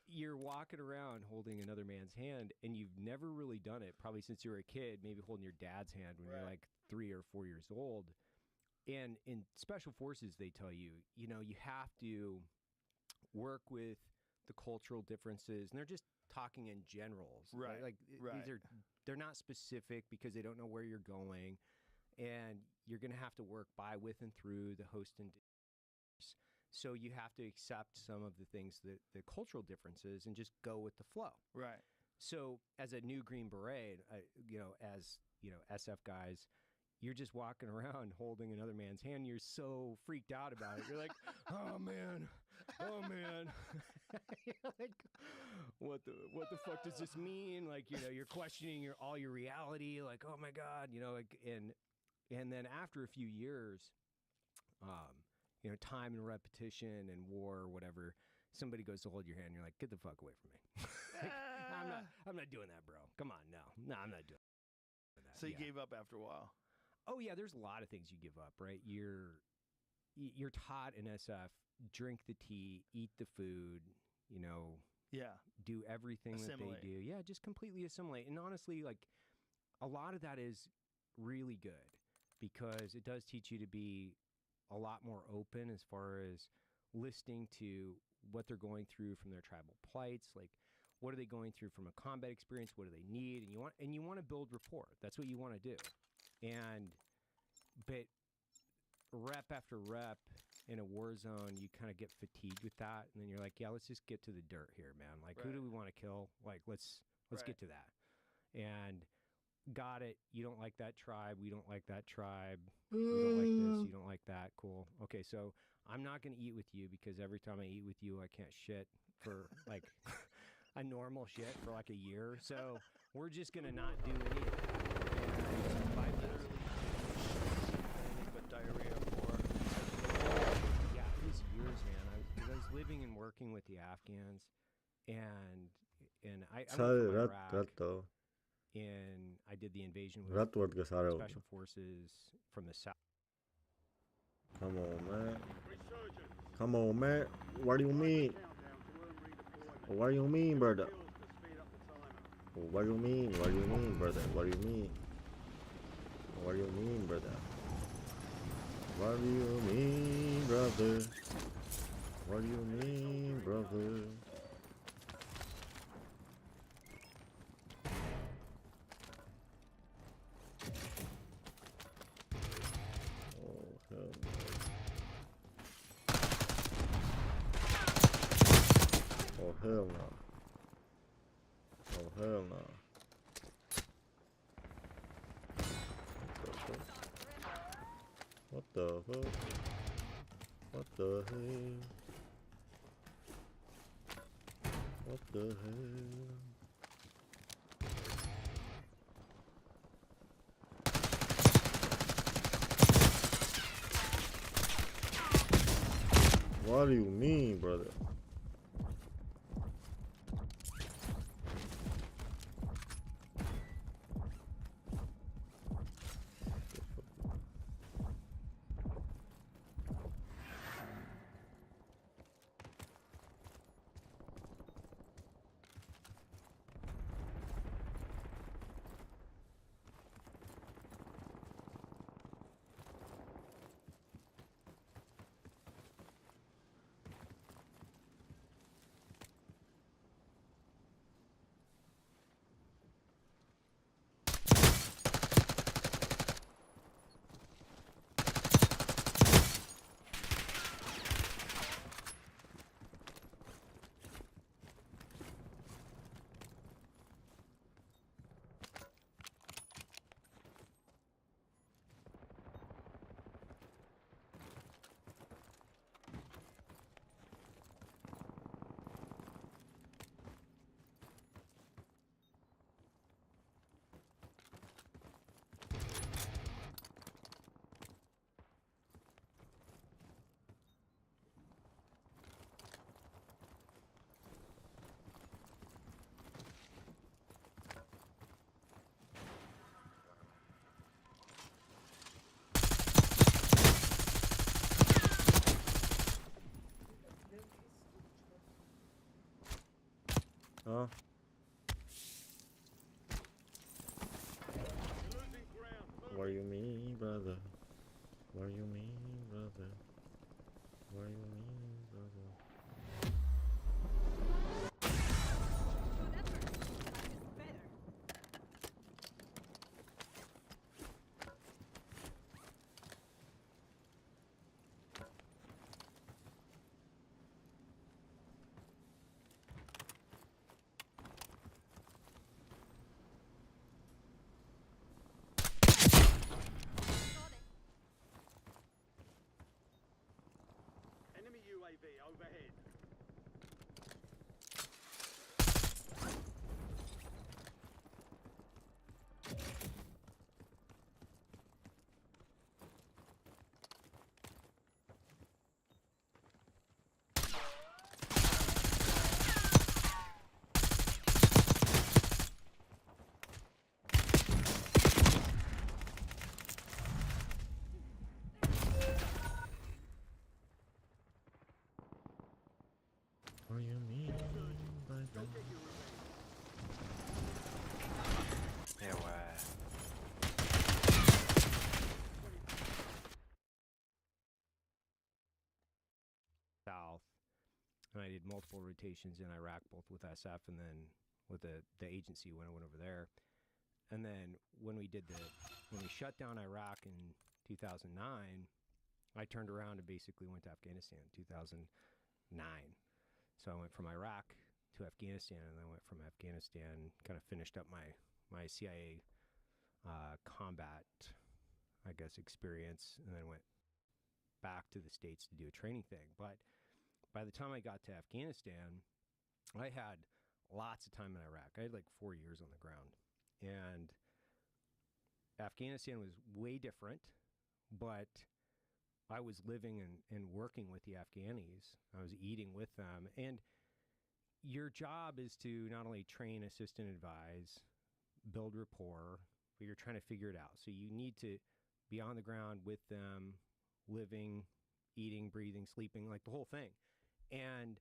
you're walking around holding another man's hand, and you've never really done it, probably since you were a kid, maybe holding your dad's hand when you're like 3 or 4 years old. And in special forces, they tell you, you have to work with the cultural differences, and they're just talking in generals, right? Like they're not specific because they don't know where you're going, and you're going to have to work by, with, and through the host and so you have to accept some of the things that the cultural differences and just go with the flow. Right. So as a new Green Beret, as SF guys, you're just walking around holding another man's hand. You're so freaked out about it. You're like, oh man. You're like, what the fuck does this mean? Like, you're questioning all your reality. Like, oh my God, and then after a few years, time and repetition and war or whatever, somebody goes to hold your hand and you're like, get the fuck away from me. Like, I'm not doing that, bro. Come on, no, I'm not doing that. So you gave up after a while. Oh yeah, there's a lot of things you give up, right? You're taught in SF, drink the tea, eat the food, do everything assimilate. That they do. Yeah, just completely assimilate. And honestly, like, a lot of that is really good because it does teach you to be a lot more open as far as listening to what they're going through from their tribal plights. Like, what are they going through from a combat experience? What do they need? And you want to build rapport. That's what you want to do. But rep after rep in a war zone, you kind of get fatigued with that, and then you're like, yeah, let's just get to the dirt here, man. Like, who do we want to kill? Like, let's get to that. And got it. You don't like that tribe. We don't like that tribe. We don't like this. You don't like that. Cool. Okay, so I'm not going to eat with you because every time I eat with you, I can't shit for like a normal shit for like a year. So we're just going to not do any of that. By literally but diarrhea for. Yeah, it was years, man. I was living and working with the Afghans, and I went from Iraq. And I did the invasion with special forces from the south. Come on, man. What do you mean? What do you mean, brother? What do you mean? What do you mean, brother? What do you mean? What do you mean, brother? What do you mean, brother? What do you mean, brother? Oh hell no. Oh hell no. What the fuck? What the hell? What the hell? What do you mean, brother? Huh? What do you mean, brother? What do you mean, brother? What do you mean, brother? Enemy UAV overhead. What do you mean, brother? Yeah, ouais. South, and I did multiple rotations in Iraq, both with SF and then with the agency when I went over there. And then when we shut down Iraq in 2009, I turned around and basically went to Afghanistan in 2009. So I went from Iraq to Afghanistan, and then I went from Afghanistan, kind of finished up my CIA combat, I guess, experience, and then went back to the States to do a training thing. But by the time I got to Afghanistan, I had lots of time in Iraq. I had like 4 years on the ground. And Afghanistan was way different, but I was living and working with the Afghanis. I was eating with them. And your job is to not only train, assist, and advise, build rapport, but you're trying to figure it out. So you need to be on the ground with them, living, eating, breathing, sleeping, like the whole thing. And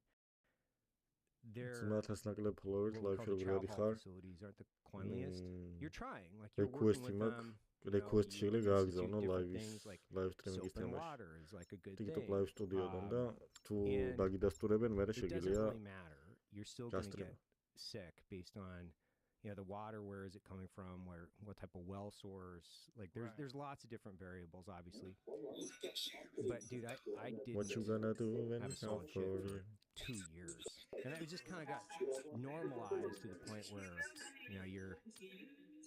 their Smatrasnakle polović what we call the laivšie chow brigādi hall ხარ. facilities aren't the cleanliest. Mm. You're trying, like you're working Request-ი with მაქვს. them. Request-ი you შეგვიძლია institute გააგზავნო different live things like live soap streaming-ის and თემაში. water is like a good TikTok thing. live studio-დან და თუ and დაგიდასტურებენ, მერე it doesn't შეგიძლია really matter. You're still going to გასტრიმა. get sick based on, you know, the water. Where is it coming from? What type of well source? Like there's lots of different variables, obviously. But dude, I did What you gonna do when have we a solid come shit for for you? 2 years, and it just kind of got normalized to the point where, you know, you're.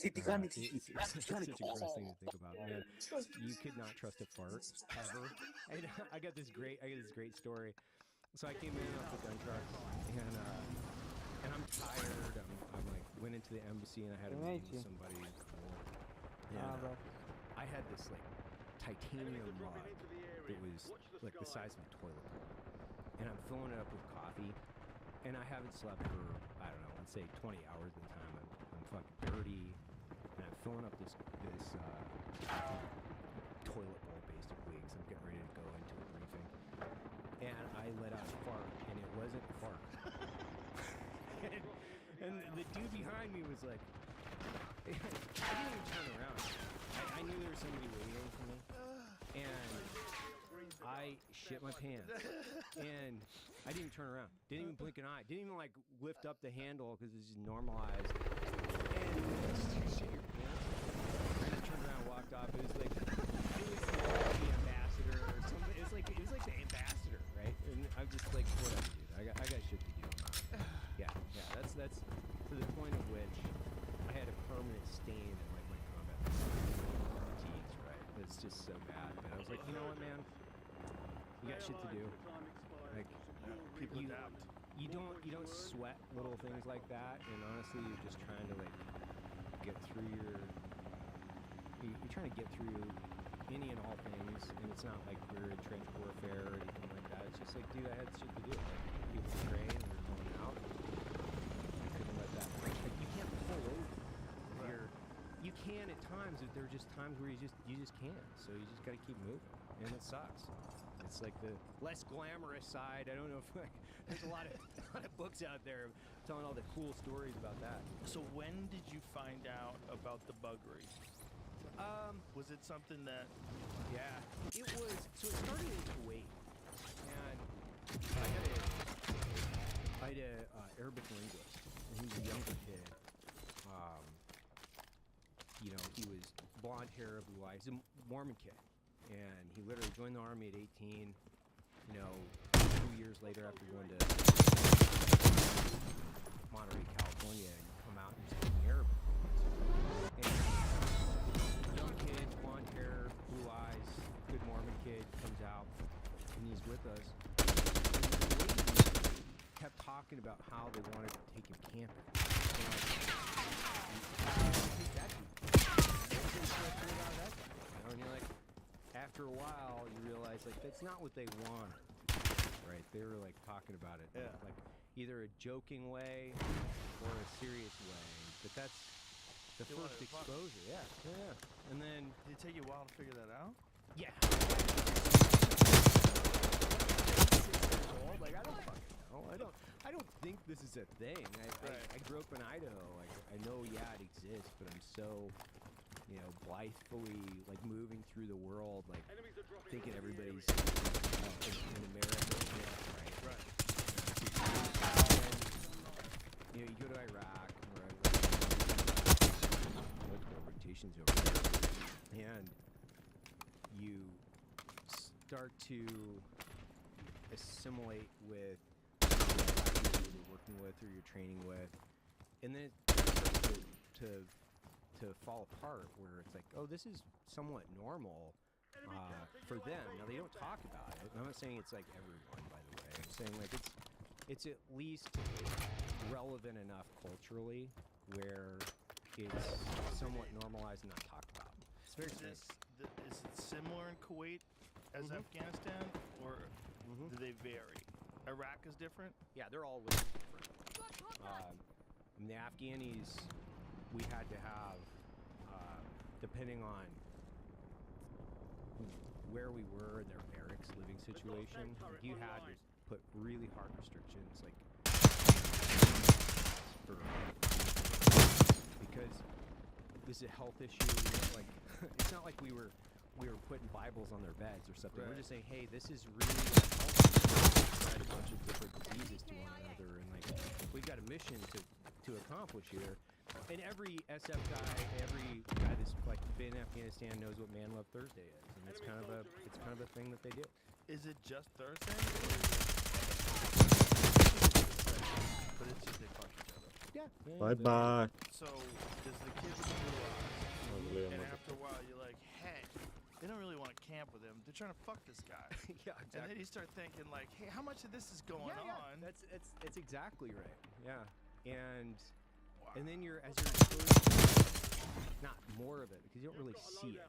It's such a gross thing to think about, man. You could not trust a fart ever. I got this great story. So I came in off the gun truck, and I'm tired. I'm like went into the embassy and I had a meeting with somebody cool. And I had this like titanium mug that was like the size of a toilet bowl, and I'm filling it up with coffee, and I haven't slept for, I don't know, let's say 20 hours at a time. I'm fucking dirty, and I'm filling up this toilet bowl basically because I'm getting ready to go into a briefing, and I let out a fart, and it wasn't a fart. and the dude behind me was like, I didn't even turn around. I knew there was somebody waiting for me, and I shit my pants, and I didn't turn around, didn't even blink an eye, didn't even like lift up the handle because it's just normalized, and you shit your pants, and I turned around and walked off. It was like the ambassador or something. It was like the ambassador, right? And I'm just like, whatever, dude. I got shit to do. Yeah. That's to the point of which I had a permanent stain in like my combat fatigues, right? It's just so bad. And I was like, you know what, man? You got shit to do. Like, People adapt. you don't sweat little things like that. And honestly, you're just trying to like get through you're trying to get through any and all things. And it's not like we're in trench warfare or anything like that. It's just like, dude, I had shit to do. Like, people train and they're going out. I couldn't let that. Like, you can't pull over. You can at times, but there are just times where you just can't. So you just got to keep moving, and it sucks. It's like the less glamorous side. I don't know if there's a lot of books out there telling all the cool stories about that. So when did you find out about the buggery? Was it something that? Yeah, it was. So it started in Kuwait, and I had a Arabic linguist, and he was a younger kid. You know, he was blonde hair, blue eyes, a Mormon kid, and he literally joined the army at 18. You know, 2 years later after going to Monterey, California, and you come out and you're speaking Arabic. And young kid, blonde hair, blue eyes, good Mormon kid comes out, and he's with us. And the ladies kept talking about how they wanted to take him camping. And you're like, after a while, you realize like that's not what they want, right? They were like talking about it, like either a joking way or a serious way. But that's the first exposure, yeah. And then Did it take you a while to figure that out? yeah. Like I don't fucking know. I don't think this is a thing. I grew up in Idaho. Like I know, yeah, it exists, but I'm so, you know, blithely like moving through the world, like thinking everybody's in America, right? Right. You know, you go to Iraq, or multiple rotations over there, and you start to assimilate with people you're working with or you're training with, and then it starts to fall apart, where it's like, oh, this is somewhat normal for them. Now they don't talk about it. And I'm not saying it's like everyone, by the way. I'm saying like it's at least relevant enough culturally where it's somewhat normalized and not talked about. It's very Is it similar in Kuwait as Afghanistan, or do they vary? Iraq is different? Yeah, they're all really different. The Afghanis, we had to have, depending on where we were in their barracks living situation, like you had to put really hard restrictions, like because this is a health issue. You know, like it's not like we were putting Bibles on their beds or something. Right. We're just saying, hey, this is really unhealthy. Spread a bunch of different diseases to one another, and like we've got a mission to accomplish here. And every SF guy, every guy that's like been in Afghanistan knows what Man Love Thursday is, and it's kind of a thing that they do. Is it just Thursday? But it's just they fuck each other. Yeah. Bye bye. So does the kid realize, and after a while you're like, hey, they don't really want to camp with him. They're trying to fuck this guy. Yeah, exactly. And then you start thinking like, hey, how much of this is going on? That's exactly right. Yeah, and then you're exposed to not more of it because you don't really see it.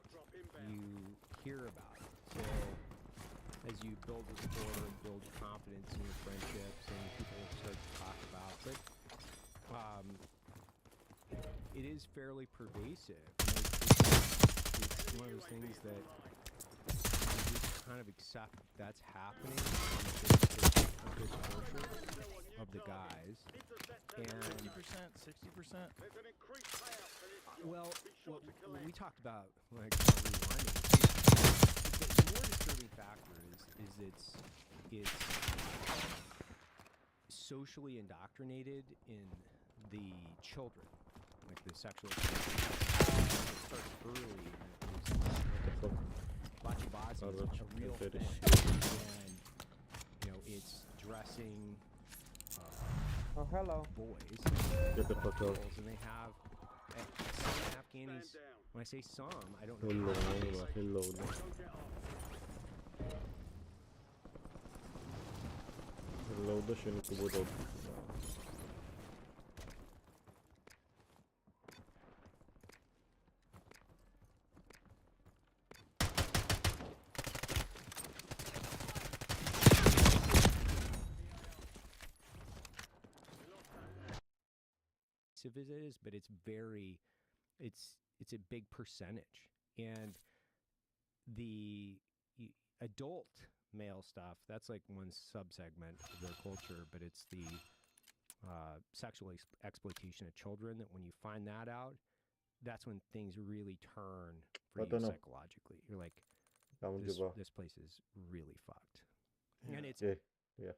You hear about it. So as you build rapport and build confidence in your friendships, and people start to talk about it, it is fairly pervasive. It's one of those things that you just kind of accept that's happening on a good portion of the guys. And 50%, 60%? well, what we talked about when I kind of rewinded, the more disturbing factor is it's socially indoctrinated in the children, like the sexual it starts early. Bachi is a real thing, and you know it's dressing boys, Get the fuck out. girls, and they have some Afghanis. When I say some, I don't know. Hello. Hello, da się nie kubudą. As it is, but it's a big percentage, and the adult male stuff. That's like one subsegment of their culture, but it's the sexual exploitation of children. That when you find that out, that's when things really turn for I you don't know. psychologically. You're like, გამიგება. this place is really fucked. And it's კი, დიახ.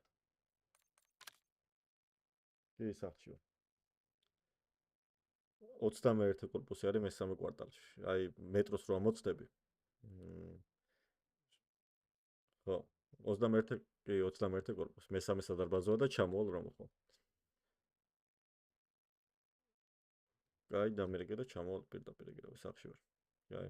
კი, საჭირო. 21 კორპუსი არის მესამე კვარტალში. აი მეტროს რო ამოწდები. ხო, 21 კი 21 კორპუსი. მესამე სადარბაზოა და ჩამოვალ რომ ხო. კაი, დამერიგე და ჩამოვალ პირდაპირ ეგრევე სახში ვარ. კაი.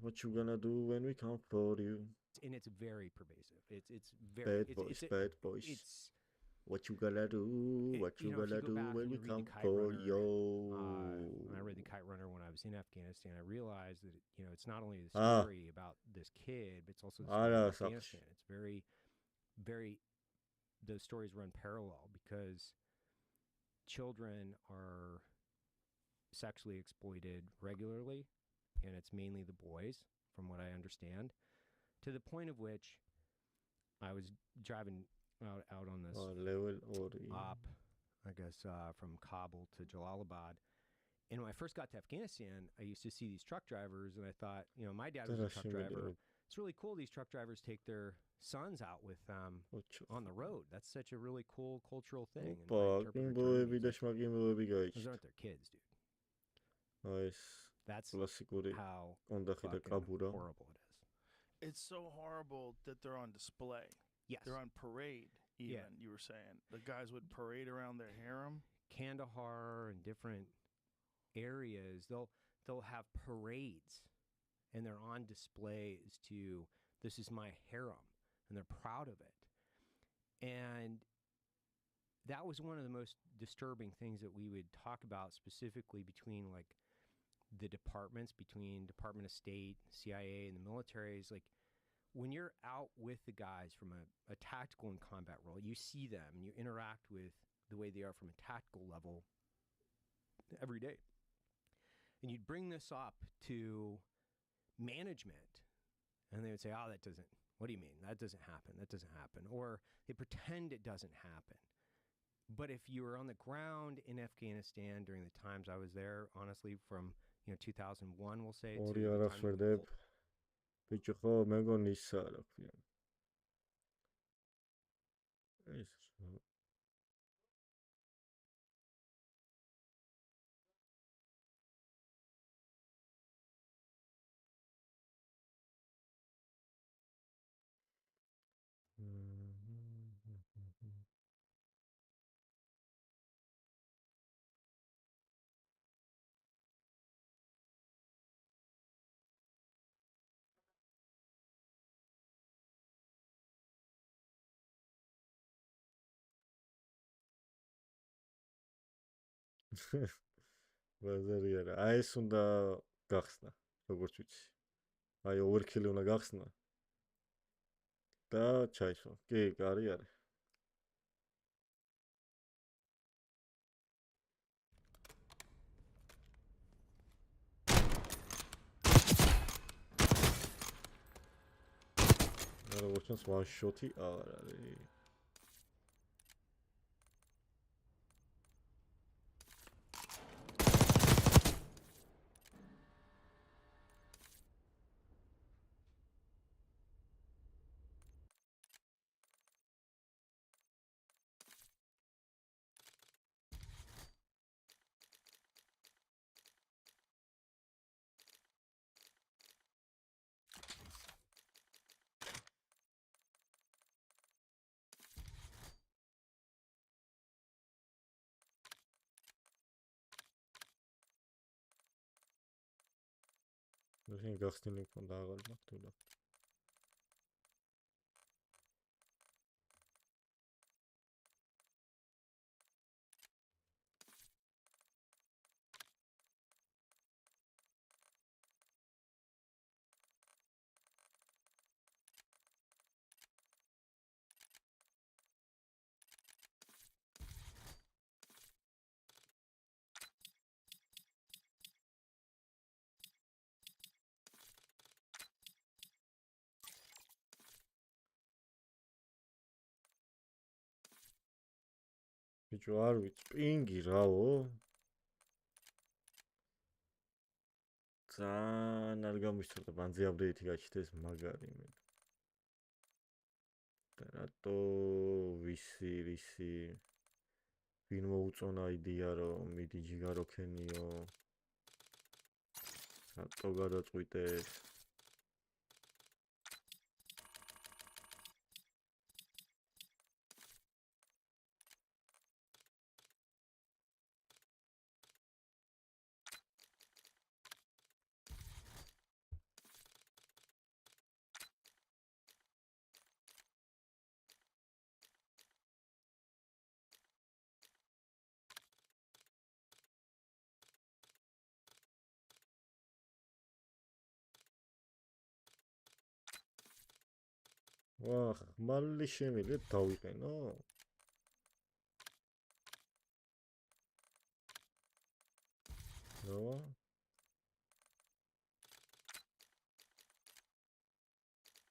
What you gonna do when we come for you? And it's very pervasive. It's very bad boys. It's what you gonna do? What you gonna do when we come for you? When I read The Kite Runner when I was in Afghanistan, I realized that it's not only the story about this kid, but it's also the story of Afghanistan. It's very, very. Those stories run parallel because children are sexually exploited regularly, and it's mainly the boys, from what I understand, to the point of which I was driving out on this op, I guess, from Kabul to Jalalabad. And when I first got to Afghanistan, I used to see these truck drivers, and I thought, my dad was a truck driver. It's really cool these truck drivers take their sons out with them on the road. That's such a really cool cultural thing. Those aren't their kids, dude. That's how horrible it is. It's so horrible that they're on display. Yes. They're on parade, even, you were saying. The guys would parade around their harem. Kandahar and different areas, they'll have parades, and they're on displays to, this is my harem, and they're proud of it. And that was one of the most disturbing things that we would talk about, specifically between like the departments, between Department of State, CIA, and the military. Is like when you're out with the guys from a tactical and combat role, you see them and you interact with the way they are from a tactical level every day. And you'd bring this up to management, and they would say, oh, what do you mean? That doesn't happen. That doesn't happen. Or they pretend it doesn't happen. But if you were on the ground in Afghanistan during the times I was there, honestly, from 2001, we'll say, ბაზარი არა. აი ეს უნდა გახსნა, როგორც ვიცი. აი overkill უნდა გახსნა. და ჩაისვა. კი, კარი არის. როგორც ჩანს, one shot-ი არ არის. შენ გახსნილი მქონდა აღარ მართულა. ბიჭო არ ვიცი პინგი რაო ძალიან არ გამისწორდა ბანძი აპდეიტი გაჩნდეს მაგარი მე და რატო ვისი ვინ მოუწონა იდეა რომ მიდი ჯიგარო ქენიო რატო გადაწყვიტეს ვახ მალე შემიძლია დავიყენო რა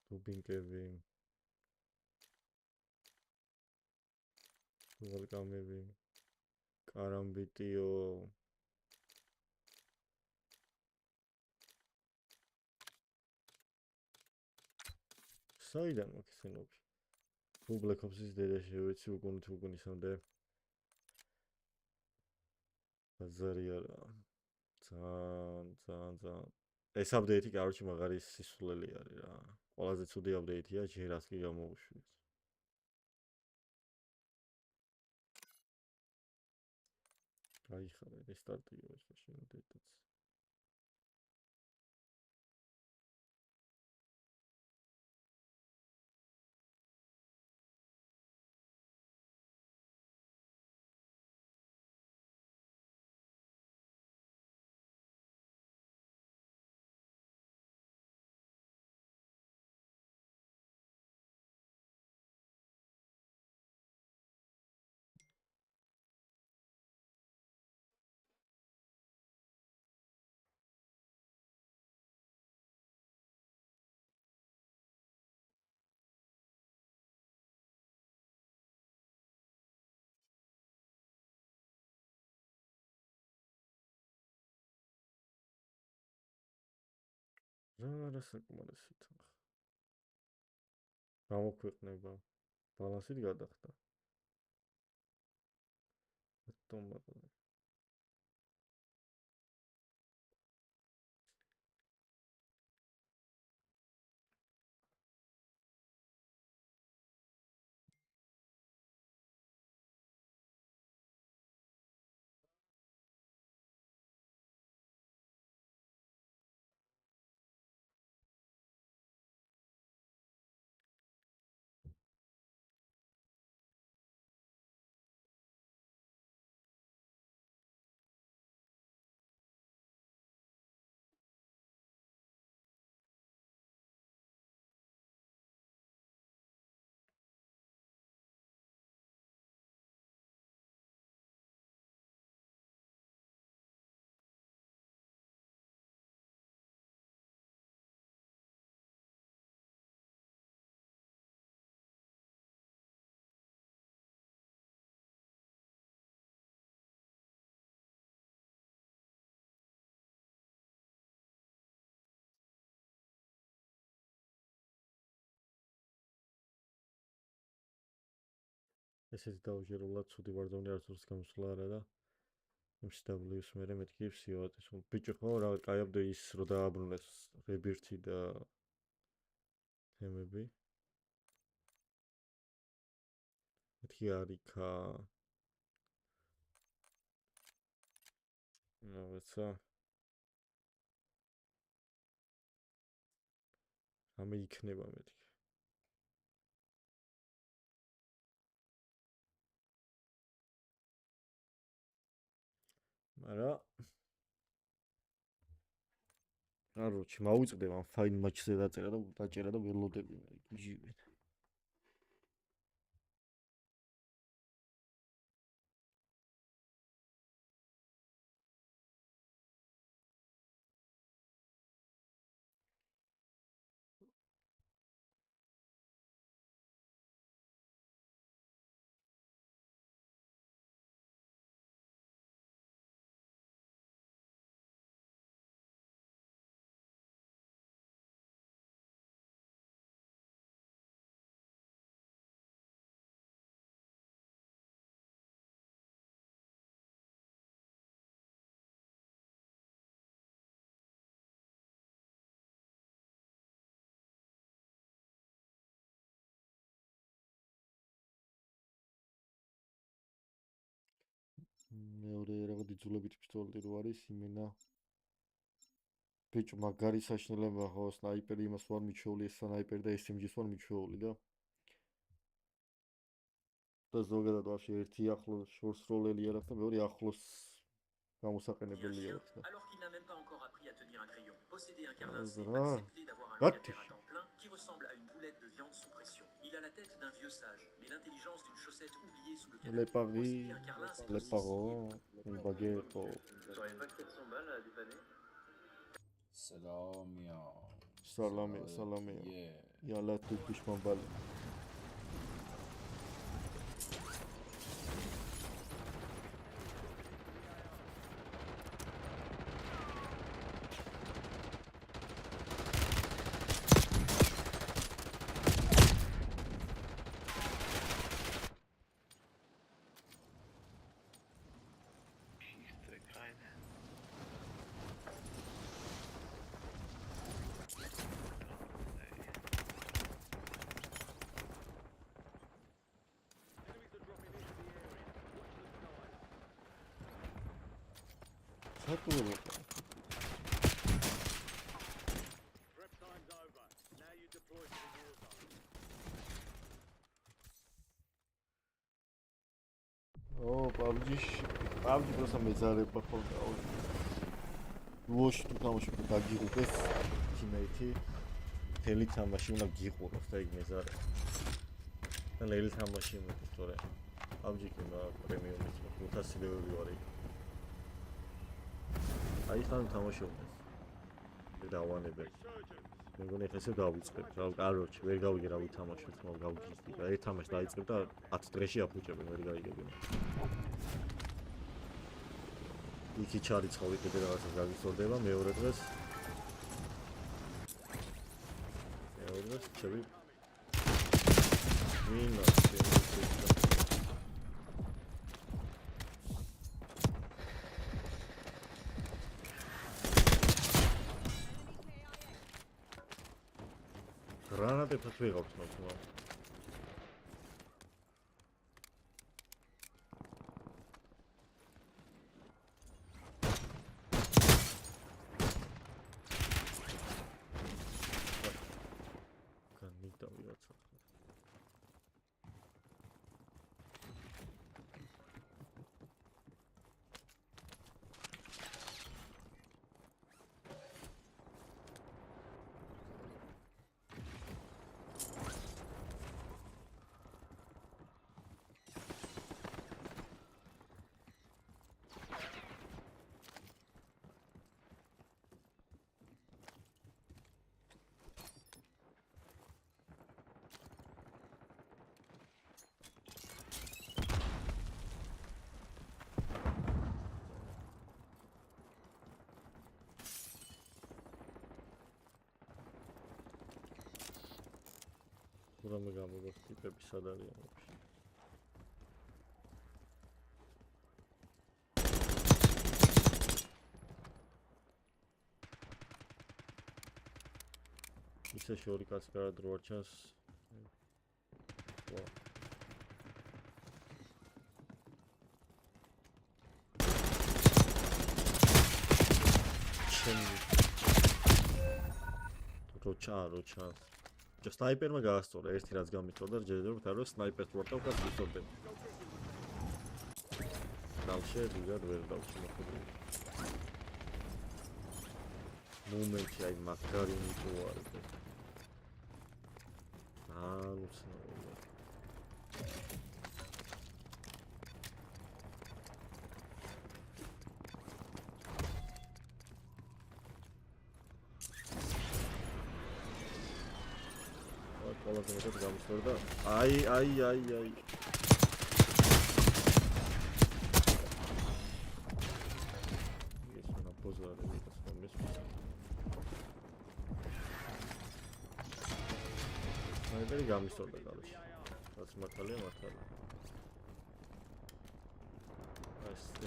დუბინკები ვულკანები კარამბიტიო საიდან მაქვს ესენები თუ Black Ops-ის დედაში ვიცი უკუნისამდე ბაზარი არა ძალიან ეს აპდეიტი კაროჩი მაგარი სისულელი არის რა ყველაზე ცუდი აპდეიტია ჯერას კი გამოუშვეს გაიხარე რესტარტიო ეს შემოდეთაც რა საკმარისი თან გამოქვეყნება ბალანსით გადახდა ავტომატურად ესეც დაუჯერებლად ცუდი Warzone არც ურს გამოსვლა არა და MCW-ს მერე მეთქი ფსიოატის ბიჭო ხო რა კაი აპდეიტის რო დააბრუნეს rebirth და თემები მეთქი არიქა ნაცა ამე იქნება მეთქი მარა აროჩი მოვიწყდე ამ fine match-ზე დაწერა და ველოდები მე ჯივენ რაღაც იძულებით პისტოლეტი რო არის იმენა. ბიჭო, მაგარი საშინელება ხო, სნაიპერი იმას ვარ მიჩვეული, ეს სნაიპერი და SMG-ს ვარ მიჩვეული და ზოგადად ვაფშე ერთი ახლოს შორს როლელი არა და მეორე ახლოს გამოსაყენებელია ვარ და. Alors qu'il n'a même pas encore appris à tenir un crayon. Posséder un carlin, c'est Azra. accepter d'avoir un Gatti. caractère à temps plein qui ressemble à une boulette de viande sous pression. Il a la tête d'un vieux sage, mais l'intelligence d'une chaussette oubliée sous le canapé. Les paris, Posséder un carlin, c'est les aussi parents, une baguette. Tu aurais pas 400 balles à dépanner? Salame. Yalla tu pishman bali. Satılır bakalım. Prep time's over. Now you deploy to the war zone. PUBG просто მეძარება ხოლმე. ლოში თუ თამაშობ დაგიღუდეს teammate-ი. თელი თამაში უნდა გიყუროს და იქ მეძარე. და ლელი თამაში მოდის თორე. PUBG-ი უნდა პრემიუმის 500 ლეველი ვარ იქ. აი ხან თამაშობდეს. დავანებებ. მე მგონი ხა ესე დავიწყებ. კაროჩი, ვერ გავიგე რა ვითამაშოთ, მაგრამ გავგიზდი. და ერთ თამაშს დაიწყებ და 10 დღეში აფუჭებ, ვერ გაიგები. იქი ჩარიცხავი კიდე რაღაცას გაგისწორდება მეორე დღეს. ჩები. მინა გრანატებსაც ვიღავთ მაგრამ რამე გამოგოს ტიპები სად არიან ვაფშე ისე შორი კაცი კარად რო არ ჩანს ვა რო ჩანს სნაიპერმა გაასწორა ერთი რაც გამიწოდა ჯერჯერობით არ რომ სნაიპერს ვარტავ კაც ვიწორდები. დავშე დიდად ვერ დავში მოხდება. მომენტი აი მაგარი ნიტო არის. უცნაური. ყველაზე მეტად გამოსწორდა. აი. ეს უნდა პოზარი იყოს მომის. აი გამოსწორდა გალში. რაც მართალია.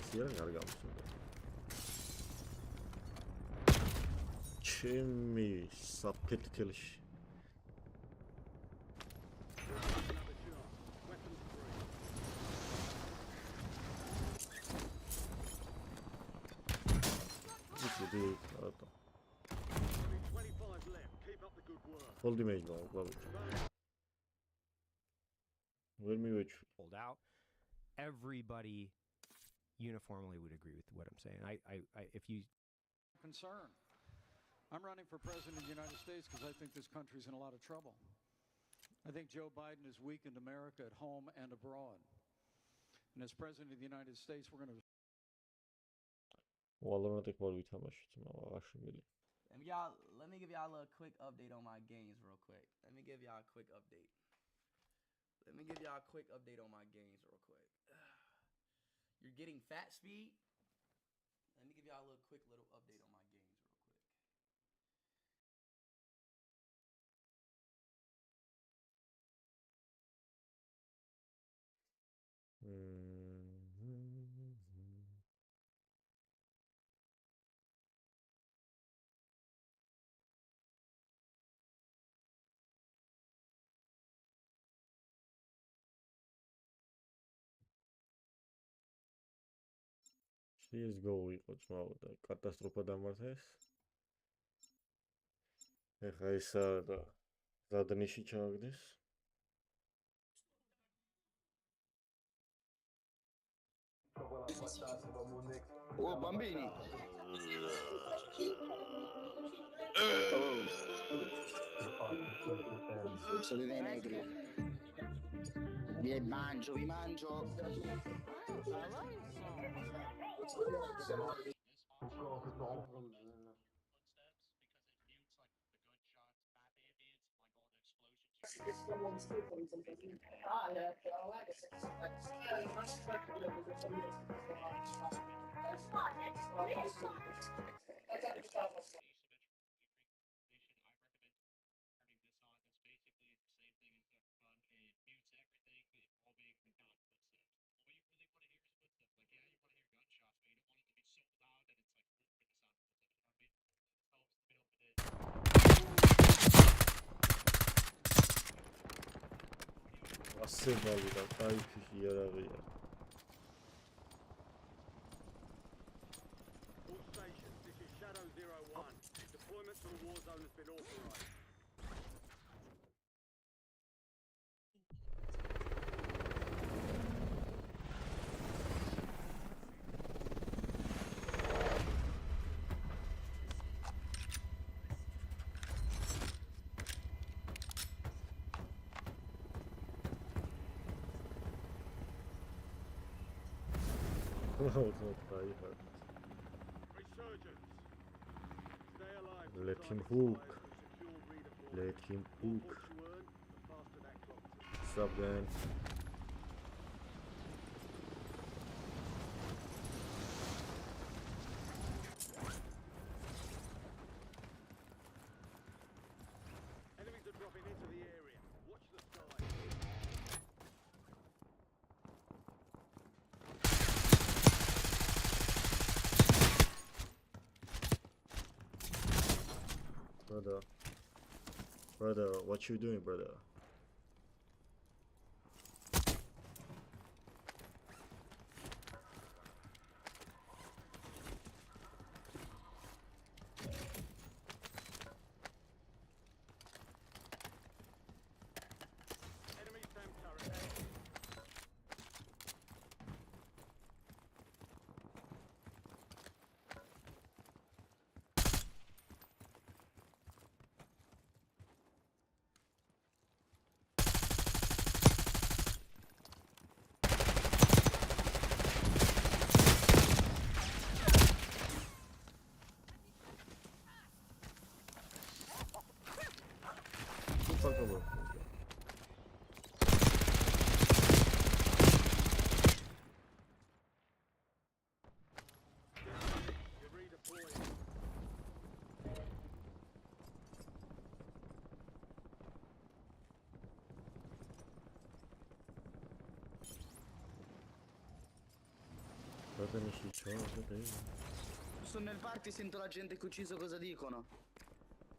ეს იარ არ გამოსწორდა. ჩემი საფეთქელში Full damage long, love it. Where me which? Pulled out. Everybody uniformly would agree with what I'm saying. If you concern. I'm running for president of the United States because I think this country's in a lot of trouble. I think Joe Biden has weakened America at home and abroad. And as president of the United States, we're going to... Vallahi tek var bir tamaşasın ama aşım geliyor. Let me give y'all a quick update on my games real quick. Let me give y'all a quick update. On my games real quick. You're getting fat speed. Let me give y'all a little quick little update on my games real quick. CSGO იყო ძმაო და კატასტროფად ამართეს. ეხა ისა და ზადნიში ჩააგდეს. Oh, bambini! Siete dei negri. Vi mangio. ასე ბალი და кайფი იარაღია. All stations, this is Shadow 01. Deployment to the Warzone has been authorized. Resurgence. Stay alive. Let him hook. Let him hook. What's up, man? Enemies are dropping into the area. Watch the sky. Brother, what you doing, brother? Enemy SAM turret. Fuck over. You're redeploying. Fatemi sciccare. Sto nel party, sento la gente che ucciso, cosa dicono?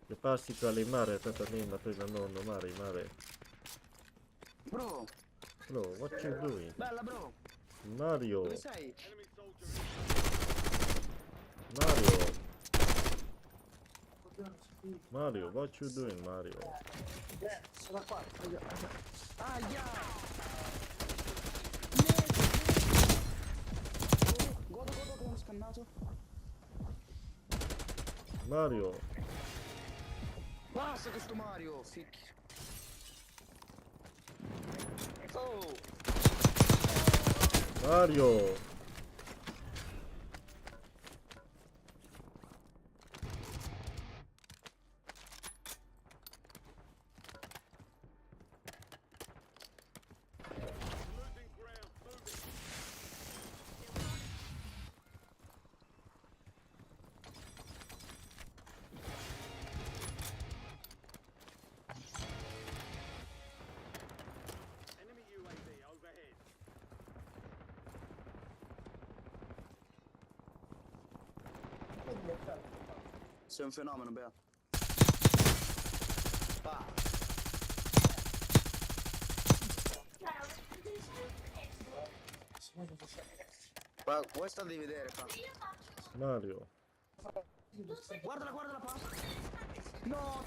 Che passi tra le mare, tattanina, presa nonno, mare. Bro, Bro, what you doing? bella bro, Mario, dove sei? Enemy soldier in. Mario. Mario, what you doing, Mario? Sono qua. Aia! Godo che l'ho scannato. Mario, Basta questo Mario, ficchi. Oh! Mario. Losing ground. Moving. Enemy UAV overhead. Sei un fenomeno, Bea. Va. Questa devi vedere qua. Mario. Guardala, guardala qua. No!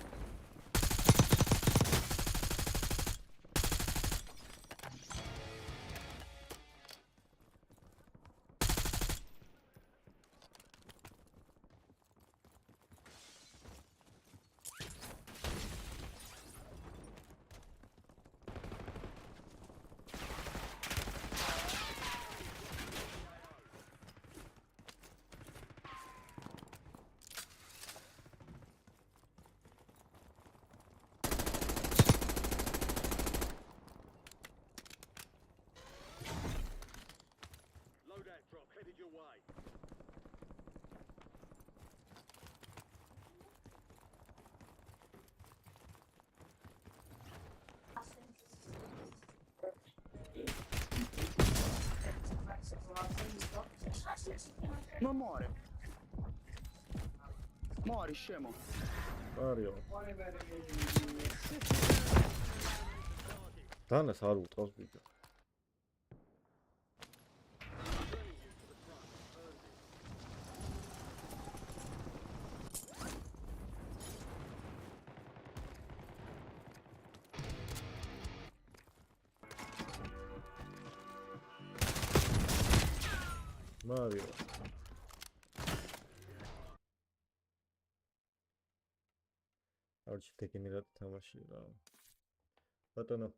Loadout drop headed your way. Non muore. Muori, scemo. Mario. Tänne sadut hospital. Mario. Arci tekini de tamashira. But no.